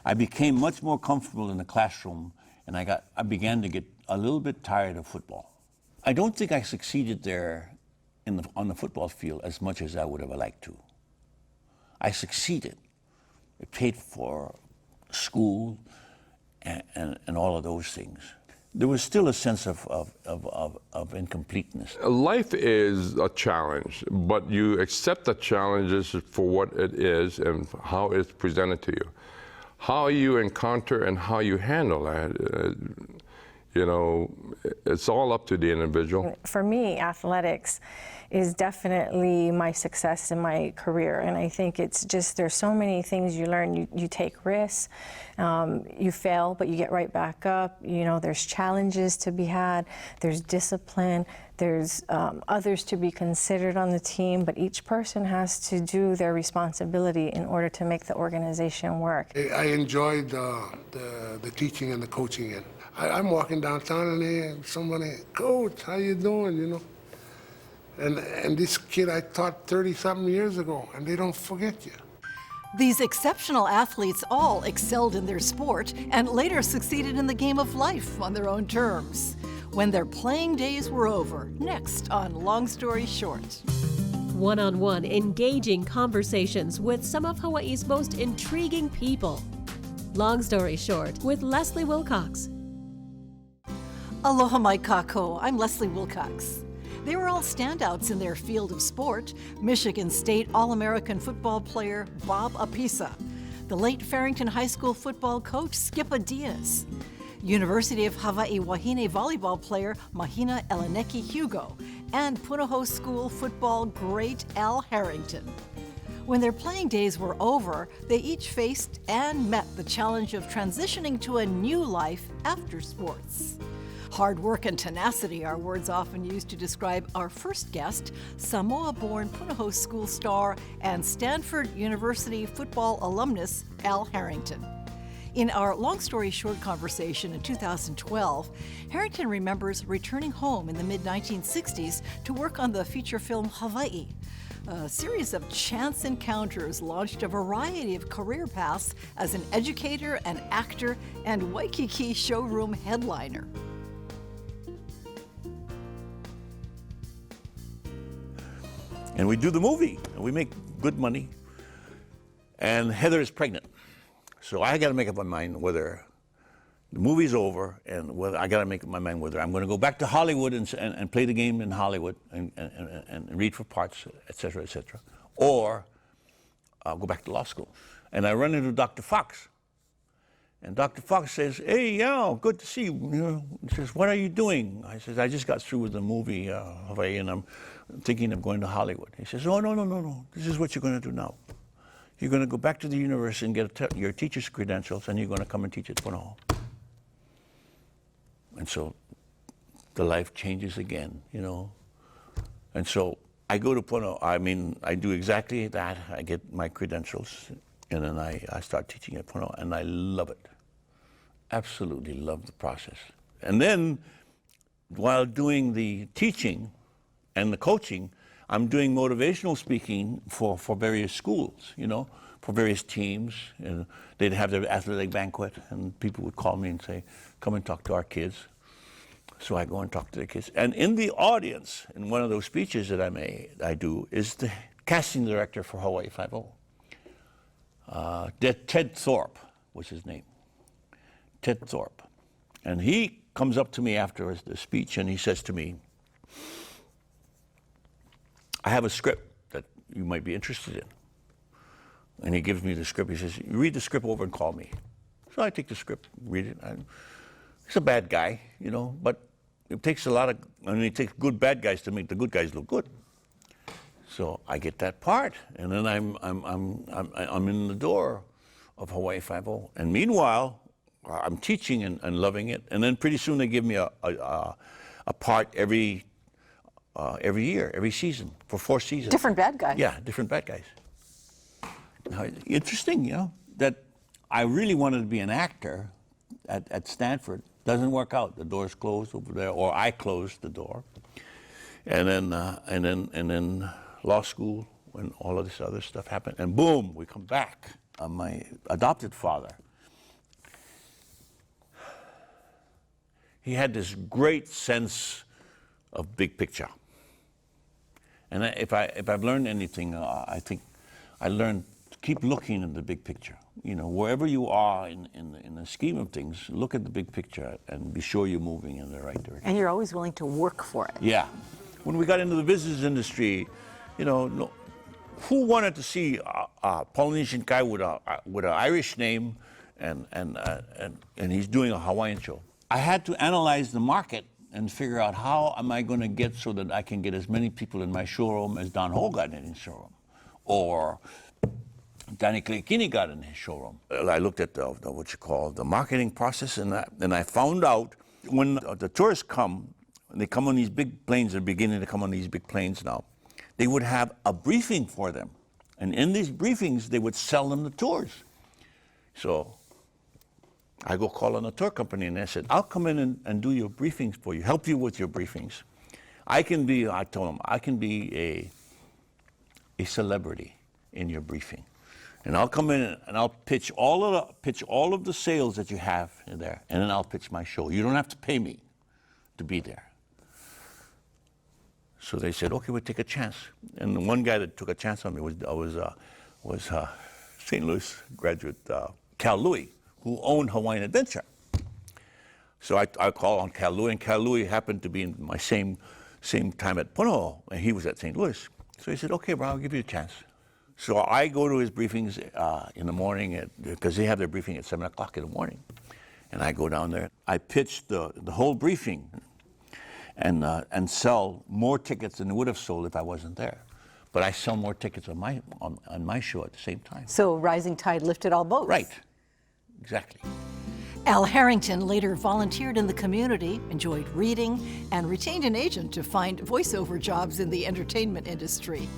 I became much more comfortable in the classroom, and I began to get a little bit tired of football. I don't think I succeeded there on the football field as much as I would have liked to. I succeeded. It paid for school and all of those things. There was still a sense of incompleteness. Life is a challenge, but you accept the challenges for what it is and how it's presented to you. How you encounter and how you handle that, you know, it's all up to the individual. For me, athletics is definitely my success in my career, and I think it's just, there's so many things you learn. You take risks, you fail, but you get right back up. You know, there's challenges to be had, there's discipline, there's others to be considered on the team, but each person has to do their responsibility in order to make the organization work. I enjoyed the teaching and the coaching. And I'm walking downtown and somebody, "Coach, how you doing?" You know. And this kid I taught 30-something years ago, and they don't forget you. These exceptional athletes all excelled in their sport and later succeeded in the game of life on their own terms. When their playing days were over, next on Long Story Short. One-on-one engaging conversations with some of Hawaii's most intriguing people. Long Story Short with Leslie Wilcox. Aloha mai kako, I'm Leslie Wilcox. They were all standouts in their field of sport. Michigan State All-American football player Bob Apisa, the late Farrington High School football coach SKIPPA DIAZ, University of Hawaii Wahine volleyball player MAHINA ELENEKI HUGO, and Punahou School football great Al Harrington. When their playing days were over, they each faced and met the challenge of transitioning to a new life after sports. Hard work and tenacity are words often used to describe our first guest, Samoa-born Punahou School star and Stanford University football alumnus, Al Harrington. In our Long Story Short conversation in 2012, Harrington remembers returning home in the mid-1960s to work on the feature film Hawaiʻi. A series of chance encounters launched a variety of career paths as an educator, an actor, and Waikiki showroom headliner. And we do the movie, and we make good money. And Heather is pregnant. So I got to make up my mind whether the movie's over, and whether I got to make up my mind whether I'm going to go back to Hollywood and play the game in Hollywood and read for parts, et cetera, or I'll go back to law school. And I run into Dr. Fox. And Dr. Fox says, "Hey, yeah, good to see you." He says, "What are you doing?" I says, "I just got through with the movie Hawaii, and I'm thinking of going to Hollywood." He says, "Oh, no. This is what you're going to do now. You're going to go back to the university and get your teacher's credentials, and you're going to come and teach at Punahou." And so the life changes again, you know. And so I go to Punahou. I mean, I do exactly that. I get my credentials, and then I start teaching at Punahou, and I love it. Absolutely love the process. And then, while doing the teaching and the coaching, I'm doing motivational speaking for various schools, you know, for various teams. And they'd have their athletic banquet, and people would call me and say, "Come and talk to our kids." So I go and talk to the kids. And in the audience, in one of those speeches that I do, is the casting director for Hawaii Five-0. Ted Thorpe was his name. Ted Thorpe. And he comes up to me after the speech, and he says to me, "I have a script that you might be interested in." And he gives me the script. He says, "You read the script over and call me." So I take the script, read it. He's a bad guy, you know, but it takes it takes good bad guys to make the good guys look good. So I get that part, and then I'm in the door of Hawaii Five-0. And meanwhile, I'm teaching and loving it. And then pretty soon they give me a part every year, every season, for 4 seasons. Different bad guy. Yeah, different bad guys. Now, interesting, you know, that I really wanted to be an actor at Stanford. Doesn't work out. The door's closed over there, or I closed the door. And then law school, when all of this other stuff happened, and boom, we come back. My adopted father he had this great sense of big picture. And if I've learned anything, I think I learned to keep looking at the big picture. You know, wherever you are in the scheme of things, look at the big picture and be sure you're moving in the right direction. And you're always willing to work for it. Yeah. When we got into the business industry, you know, who wanted to see a Polynesian guy with an Irish name and he's doing a Hawaiian show? I had to analyze the market and figure out how am I going to get so that I can get as many people in my showroom as Don Ho got in his showroom, or Danny Kleikini got in his showroom. I looked at the marketing process, and I found out when the tourists come, they come on these big planes. They're beginning to come on these big planes now. They would have a briefing for them, and in these briefings they would sell them the tours. So I go call on a tour company, and I said, I'll come in and do your briefings for you, help you with your briefings. I told them, I can be a celebrity in your briefing. And I'll come in and I'll pitch all of the sales that you have in there, and then I'll pitch my show. You don't have to pay me to be there. So they said, okay, we'll take a chance. And the one guy that took a chance on me was St. Louis graduate Cal Louis, who owned Hawaiian Adventure. So I called on Cal Louis, and Cal Louis happened to be in my same time at Manoa, and he was at St. Louis. So he said, okay, bro, I'll give you a chance. So I go to his briefings in the morning, because they have their briefing at 7 o'clock in the morning. And I go down there. I pitch the whole briefing and sell more tickets than I would have sold if I wasn't there. But I sell more tickets on my show at the same time. So rising tide lifted all boats. Right, exactly. Al Harrington later volunteered in the community, enjoyed reading, and retained an agent to find voiceover jobs in the entertainment industry.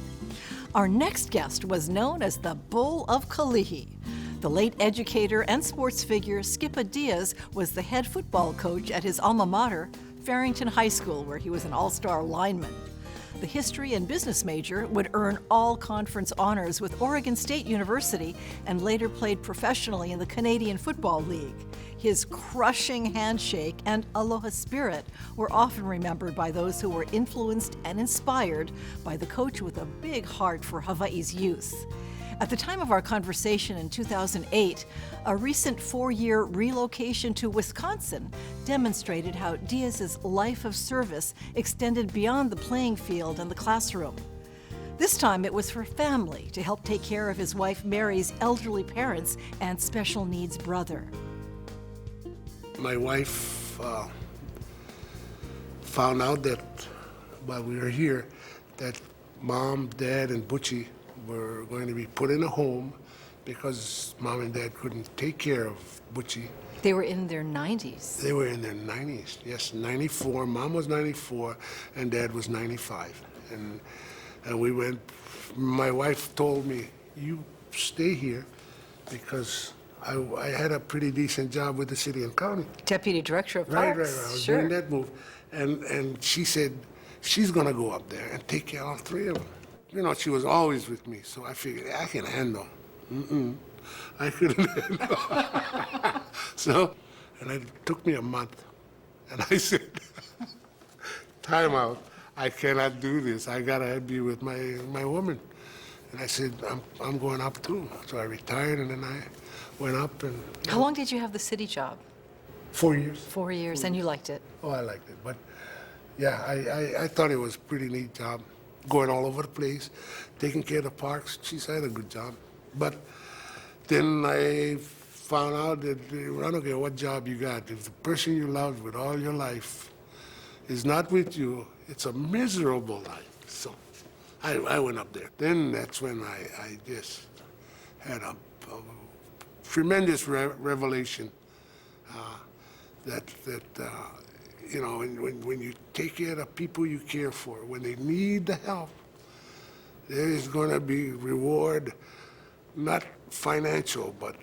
Our next guest was known as the Bull of Kalihi. The late educator and sports figure SKIPPA DIAZ was the head football coach at his alma mater, Farrington High School, where he was an all-star lineman. The history and business major would earn all conference honors with Oregon State University and later played professionally in the Canadian Football League. His crushing handshake and aloha spirit were often remembered by those who were influenced and inspired by the coach with a big heart for Hawaii's youth. At the time of our conversation in 2008, a recent 4-year relocation to Wisconsin demonstrated how Diaz's life of service extended beyond the playing field and the classroom. This time it was for family to help take care of his wife Mary's elderly parents and special needs brother. My wife found out that while we were here, that Mom, Dad, and Butchie were going to be put in a home because Mom and Dad couldn't take care of Butchie. They were in their 90s. They were in their 90s, yes, 94. Mom was 94 and Dad was 95. And we went, my wife told me, you stay here because I had a pretty decent job with the city and county. Deputy Director of Right, Parks. I was Sure. doing that move. And she said, she's gonna go up there and take care of all 3 of them. You know, she was always with me, so I figured I can handle. I couldn't handle. So, and it took me a month. And I said, time out. I cannot do this. I gotta be with my woman. And I said, I'm going up too. So I retired, and then I went up and... How long did you have the city job? 4 years. 4 years, and you liked it. Oh, I liked it. But yeah, I thought it was a pretty neat job. Going all over the place, taking care of the parks. Geez, I had a good job. But then I found out that I don't care what job you got. If the person you loved with all your life is not with you, it's a miserable life. So I went up there. Then that's when I just had a tremendous revelation that you know, when you take care of the people you care for, when they need the help, there is going to be reward, not financial, but,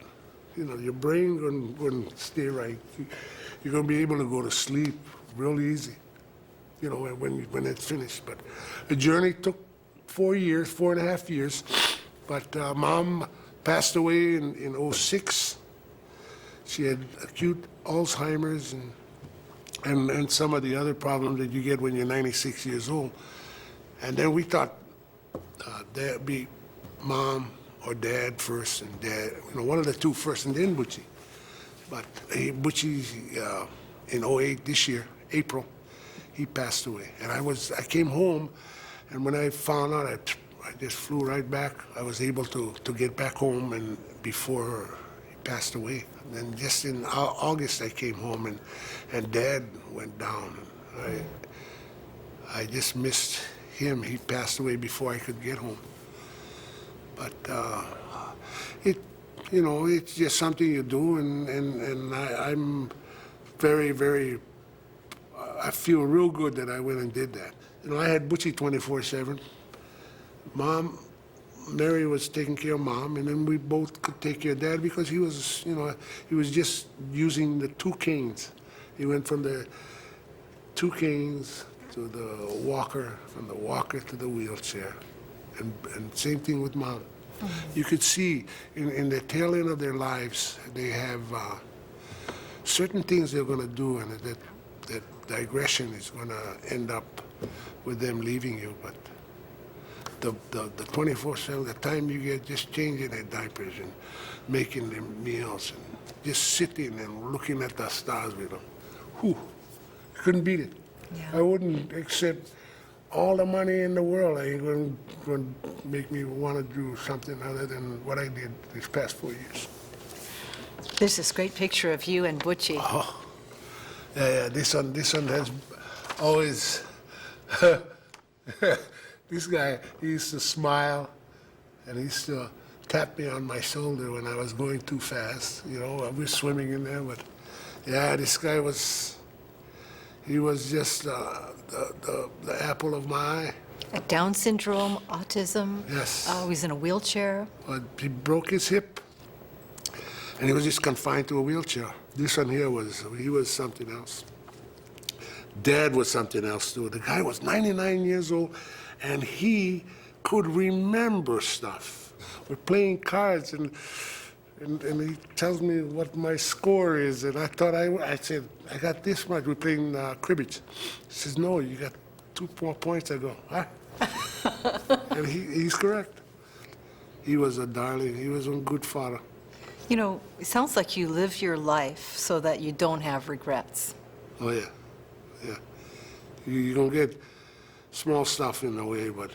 you know, your brain going to stay right. You're going to be able to go to sleep real easy, you know, when it's finished. But the journey took 4 years, 4.5 years, but Mom passed away in 06. She had acute Alzheimer's, and and some of the other problems that you get when you're 96 years old. And then we thought there'd be mom or dad first, and dad, one of the two first, and then Butchie. But Butchie, in 08 this year, April, he passed away. And I came home, and when I found out, I just flew right back. I was able to get back home and before he passed away. And then just in August, I came home, and Dad went down. I just missed him. He passed away before I could get home. But it's just something you do, and I'm very, very, I feel real good that I went and did that. I had Butchie 24/7. Mom, Mary was taking care of Mom, and then we both could take care of Dad because he was, he was just using the two canes. He went from the two canes to the walker, from the walker to the wheelchair, and same thing with Mom. You could see in the tail end of their lives, they have certain things they're going to do, and that digression is going to end up with them leaving you. But the 24/7, the time you get just changing their diapers and making them meals and just sitting and looking at the stars with them, whew, couldn't beat it. Yeah. I wouldn't accept all the money in the world. I ain't going to make me want to do something other than what I did these past 4 years. There's this great picture of you and Butchie. Oh, yeah, this one has always, this guy, he used to smile, and he used to tap me on my shoulder when I was going too fast. I was swimming in there, but yeah, this guy he was just the apple of my eye. Down syndrome, autism. Yes. He's in a wheelchair. But he broke his hip, and he was just confined to a wheelchair. This one here he was something else. Dad was something else too. The guy was 99 years old, and he could remember stuff. We're playing cards, and he tells me what my score is, and I thought I said, I got this much. We're playing cribbage. He says, no, you got 2 more points. I go, huh? And he's correct. He was a darling. He was a good father. It sounds like you live your life so that you don't have regrets. Oh, yeah. Yeah. You're going to get small stuff in the way, but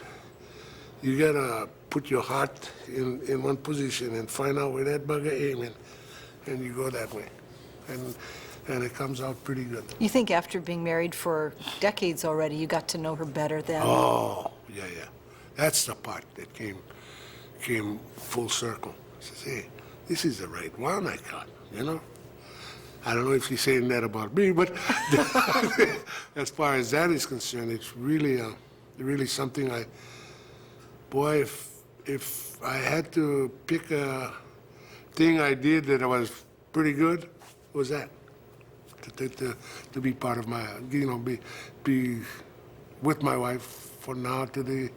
you got to put your heart in one position and find out where that bugger aiming, and you go that way. And it comes out pretty good. You think after being married for decades already, you got to know her better then? Oh, yeah. That's the part that came full circle. I says, hey, this is the right one I got, I don't know if she's saying that about me, but as far as that is concerned, it's really something boy, if I had to pick a thing I did that was pretty good, was that. To be part of my, be with my wife from now to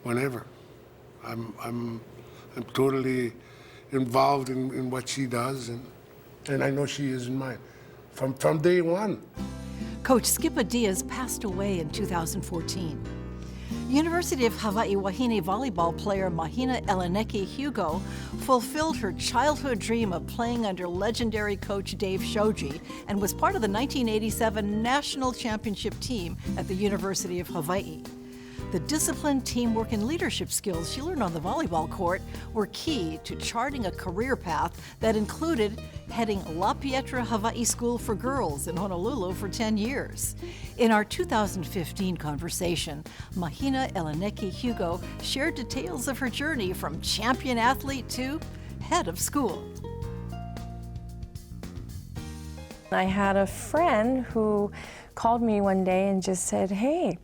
whenever. I'm totally involved in what she does, and I know she is in mine from day one. Coach SKIPPA DIAZ passed away in 2014. University of Hawaii Wahine volleyball player MAHINA ELENEKI HUGO fulfilled her childhood dream of playing under legendary coach Dave Shoji and was part of the 1987 national championship team at the University of Hawaii. The discipline, teamwork, and leadership skills she learned on the volleyball court were key to charting a career path that included heading La Pietra Hawaii School for Girls in Honolulu for 10 years. In our 2015 conversation, MAHINA ELENEKI HUGO shared details of her journey from champion athlete to head of school. I had a friend who called me one day and just said, hey,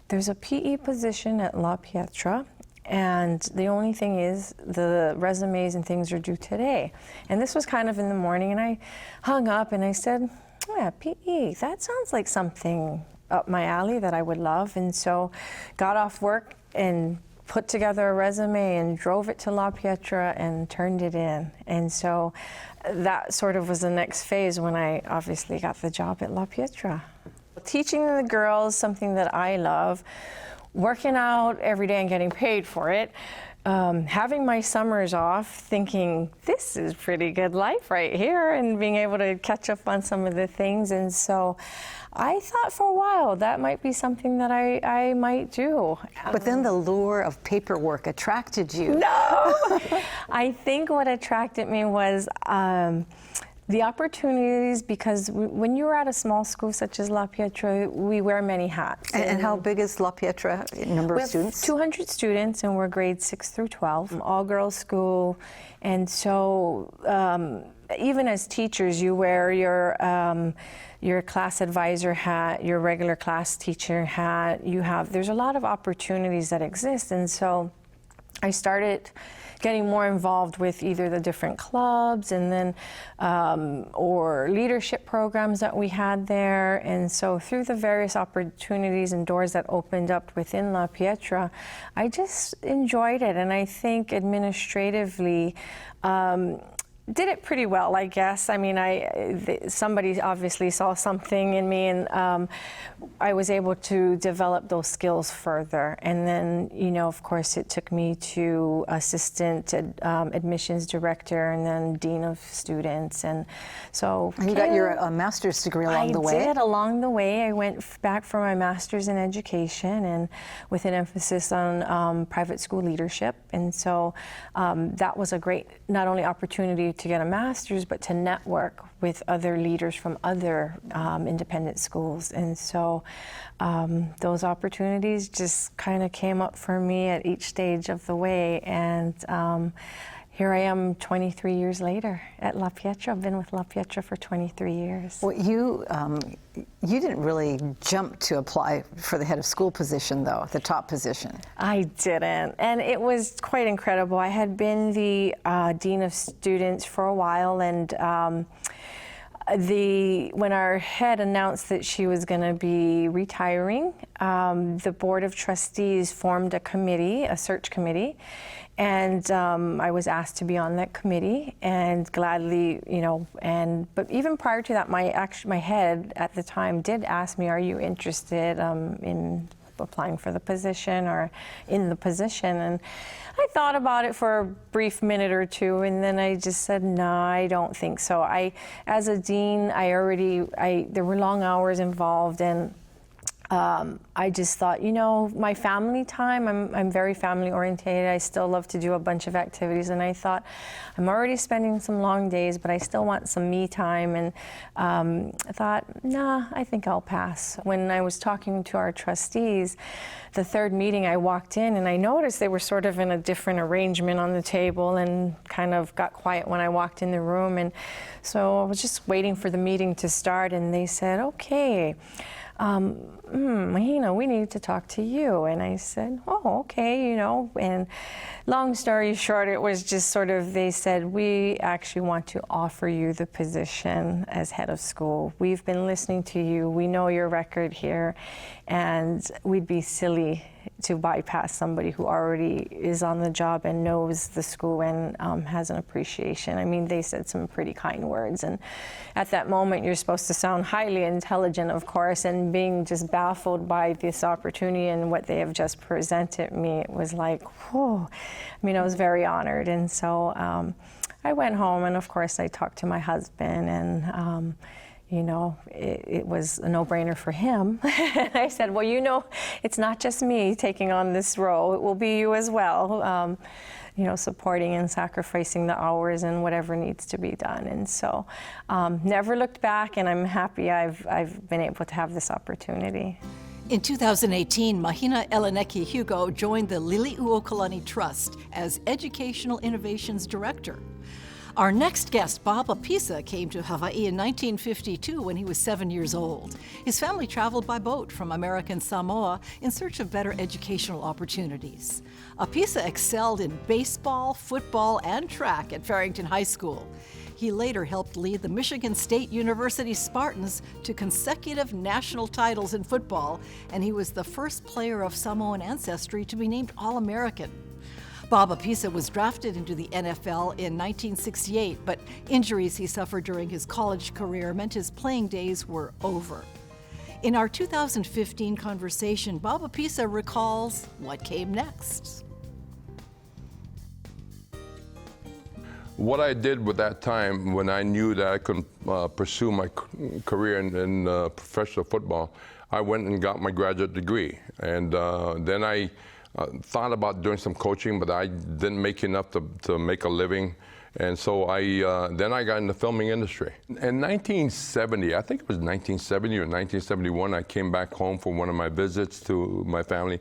there's a PE position at La Pietra, and the only thing is the resumes and things are due today. And this was kind of in the morning, and I hung up and I said, oh yeah, PE, that sounds like something up my alley that I would love. And so got off work and put together a resume and drove it to La Pietra and turned it in. And so that sort of was the next phase when I obviously got the job at La Pietra. Teaching the girls something that I love, working out every day and getting paid for it, having my summers off thinking, this is pretty good life right here, and being able to catch up on some of the things. And so I thought for a while that might be something that I might do. But then the lure of paperwork attracted you. No! I think what attracted me was the opportunities, because when you're at a small school such as La Pietra, we wear many hats. And how big is La Pietra in number of students? 200 students, and we're grades 6 through 12, all-girls school. And so even as teachers, you wear your class advisor hat, your regular class teacher hat. There's a lot of opportunities that exist. And so I started getting more involved with either the different clubs and then or leadership programs that we had there. And so through the various opportunities and doors that opened up within La Pietra, I just enjoyed it. And I think administratively did it pretty well, I guess. I mean, somebody obviously saw something in me, and I was able to develop those skills further. And then, you know, of course, it took me to assistant admissions director and then dean of students. And so and you got your master's degree along the way. I did along the way. I went back for my master's in education, and with an emphasis on private school leadership. And so that was a great, not only opportunity to get a master's, but to network with other leaders from other independent schools. And so those opportunities just kind of came up for me at each stage of the way. And here I am 23 years later at La Pietra. I've been with La Pietra for 23 years. Well, you didn't really jump to apply for the head of school position, though, the top position. I didn't, and it was quite incredible. I had been the dean of students for a while, and when our head announced that she was going to be retiring, the board of trustees formed a committee, a search committee, and I was asked to be on that committee, and gladly, you know. But even prior to that, my head at the time did ask me, "Are you interested in applying for the position or in the position?" And I thought about it for a brief minute or two, and then I just said, no, I don't think so. As a dean, there were long hours involved, and I just thought, you know, my family time, I'm very family oriented. I still love to do a bunch of activities, and I thought, I'm already spending some long days, but I still want some me time. And I thought, nah, I think I'll pass. When I was talking to our trustees, the third meeting, I walked in and I noticed they were sort of in a different arrangement on the table, and kind of got quiet when I walked in the room. And so I was just waiting for the meeting to start, and they said, okay, Mahina, we need to talk to you. And I said, oh, okay, you know. And long story short, it was just sort of, they said, we actually want to offer you the position as head of school. We've been listening to you. We know your record here, and we'd be silly to bypass somebody who already is on the job and knows the school and has an appreciation. I mean, they said some pretty kind words, and at that moment you're supposed to sound highly intelligent, of course, and being just baffled by this opportunity and what they have just presented me, it was like, whoa. I mean, I was very honored. And so I went home, and of course I talked to my husband, and you know, it was a no-brainer for him. I said, well, you know, it's not just me taking on this role. It will be you as well, you know, supporting and sacrificing the hours and whatever needs to be done. And so never looked back, and I'm happy I've been able to have this opportunity. In 2018, Mahina ELENEKI HUGO joined the Lili'uokalani Trust as Educational Innovations Director. Our next guest, Bob Apisa, came to Hawaii in 1952 when he was 7 years old. His family traveled by boat from American Samoa in search of better educational opportunities. Apisa excelled in baseball, football, and track at Farrington High School. He later helped lead the Michigan State University Spartans to consecutive national titles in football, and he was the first player of Samoan ancestry to be named All-American. Bob Apisa was drafted into the NFL in 1968, but injuries he suffered during his college career meant his playing days were over. In our 2015 conversation, Bob Apisa recalls what came next. What I did with that time when I knew that I couldn't pursue my career in professional football, I went and got my graduate degree. And then I thought about doing some coaching, but I didn't make enough to make a living. And so then I got in the filming industry. In 1970, I think it was 1970 or 1971, I came back home for one of my visits to my family.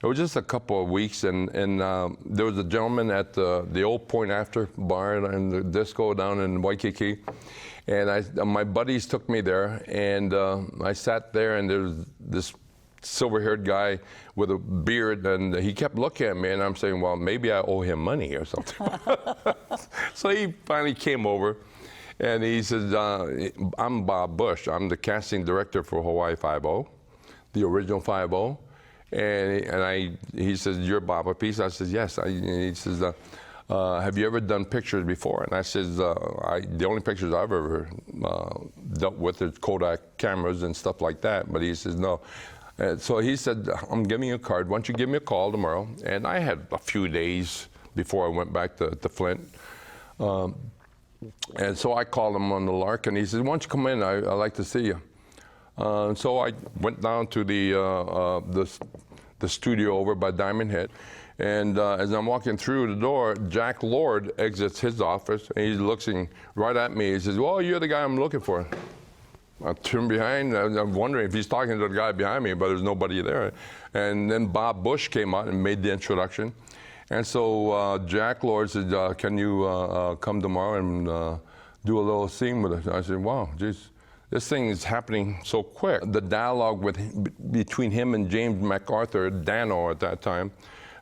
It was just a couple of weeks, and there was a gentleman at the old Point After bar and the disco down in Waikiki. And my buddies took me there, and I sat there, and there was this silver-haired guy with a beard, and he kept looking at me, and I'm saying, well, maybe I owe him money or something. So he finally came over, and he says, I'm Bob Bush. I'm the casting director for Hawaii 5-0, the original 5-0. And he says, you're Bob Apisa? I says, yes. He says, have you ever done pictures before? And I says, the only pictures I've ever dealt with is Kodak cameras and stuff like that. But he says, no. So he said, I'm giving you a card. Why don't you give me a call tomorrow? And I had a few days before I went back to Flint. And so I called him on the lark, and he said, why don't you come in? I'd like to see you. So I went down to the studio over by Diamond Head. And as I'm walking through the door, Jack Lord exits his office, and he's looking right at me. He says, well, you're the guy I'm looking for. I turned behind, I'm wondering if he's talking to the guy behind me, but there's nobody there. And then Bob Bush came out and made the introduction. And so Jack Lord said, can you come tomorrow and do a little scene with us? I said, wow, geez, this thing is happening so quick. The dialogue between him and James MacArthur, Dano at that time.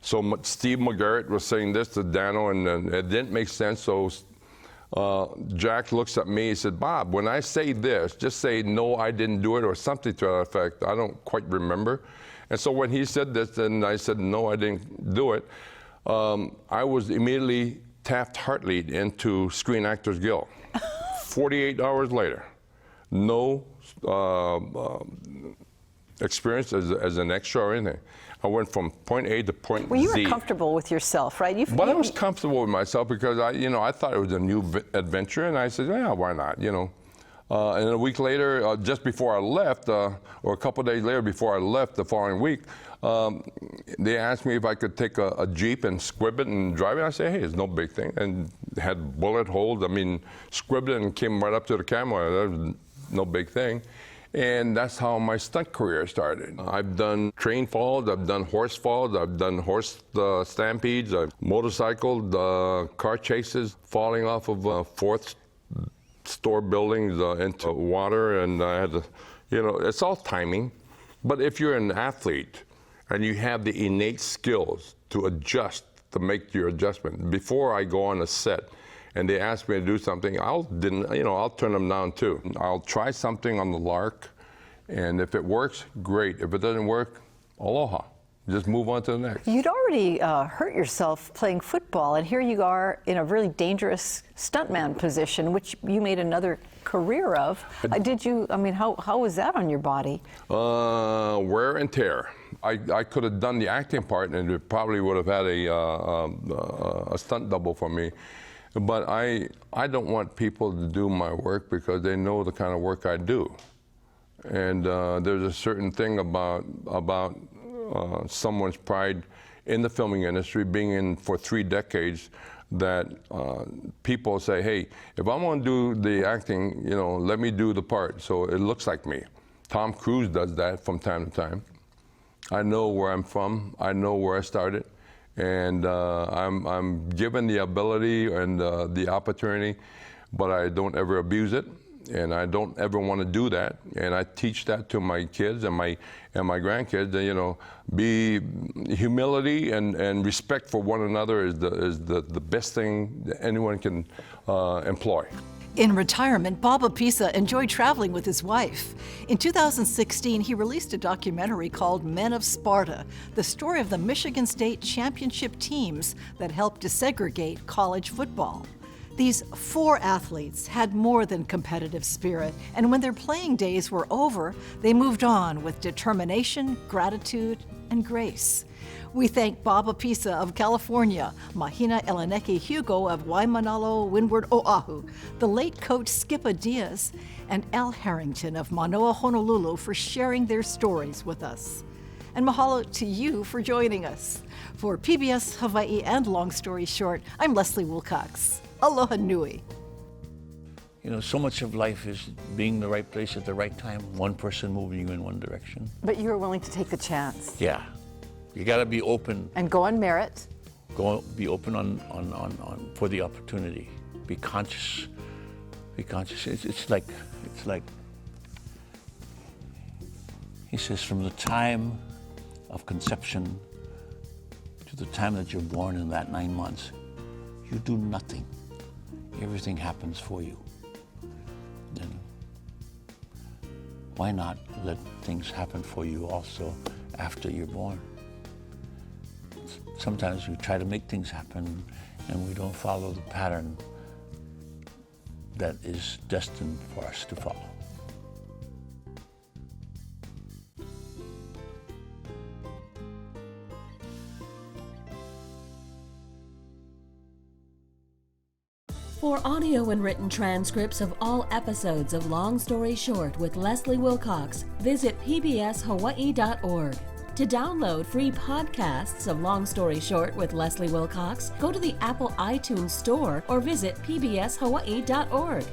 So Steve McGarrett was saying this to Dano, and it didn't make sense, so Jack looks at me, he said, Bob, when I say this, just say, no, I didn't do it, or something to that effect. I don't quite remember. And so when he said this, and I said, no, I didn't do it, I was immediately Taft-Hartley'd into Screen Actors Guild. 48 hours later, no experience as an extra or anything. I went from point A to point Z. Well, you were comfortable with yourself, right? But I was comfortable with myself because I thought it was a new adventure, and I said, yeah, why not, And a week later, just before I left, or a couple of days later before I left the following week, they asked me if I could take a Jeep and squib it and drive it. I said, hey, it's no big thing. And it had bullet holes. I mean, squibbed it and came right up to the camera. That was no big thing. And that's how my stunt career started. I've done train falls, I've done horse falls, I've done horse stampedes, I've motorcycled, car chases, falling off of fourth store buildings into water, and I had to, it's all timing. But if you're an athlete and you have the innate skills to adjust, to make your adjustment, before I go on a set, and they ask me to do something, I'll turn them down too. I'll try something on the lark, and if it works, great. If it doesn't work, aloha. Just move on to the next. You'd already hurt yourself playing football, and here you are in a really dangerous stuntman position, which you made another career of. How was that on your body? Wear and tear. I could have done the acting part, and it probably would have had a stunt double for me. But I don't want people to do my work because they know the kind of work I do. And there's a certain thing about someone's pride in the filming industry, being in for 3 decades, that people say, hey, if I'm going to do the acting, let me do the part so it looks like me. Tom Cruise does that from time to time. I know where I'm from. I know where I started. And I'm given the ability and the opportunity, but I don't ever abuse it. And I don't ever want to do that. And I teach that to my kids and my grandkids. That, you know, humility and respect for one another is the best thing that anyone can employ. In retirement, Bob Apisa enjoyed traveling with his wife. In 2016, he released a documentary called Men of Sparta, the story of the Michigan State championship teams that helped desegregate college football. These 4 athletes had more than competitive spirit, and when their playing days were over, they moved on with determination, gratitude, and grace. We thank Bob Apisa of California, MAHINA ELENEKI HUGO of Waimanalo, Windward, Oahu, the late coach SKIPPA DIAZ, and Al Harrington of Manoa, Honolulu for sharing their stories with us. And mahalo to you for joining us. For PBS Hawaii and Long Story Short, I'm Leslie Wilcox. Aloha nui. You know, so much of life is being in the right place at the right time, one person moving you in one direction. But you were willing to take the chance. Yeah. You got to be open. And go on merit. Be open on for the opportunity. Be conscious. Be conscious. It's like he says, from the time of conception to the time that you're born in that 9 months, you do nothing. Everything happens for you. Then why not let things happen for you also after you're born? Sometimes we try to make things happen and we don't follow the pattern that is destined for us to follow. For audio and written transcripts of all episodes of Long Story Short with Leslie Wilcox, visit pbshawaii.org. To download free podcasts of Long Story Short with Leslie Wilcox, go to the Apple iTunes Store or visit pbshawaii.org.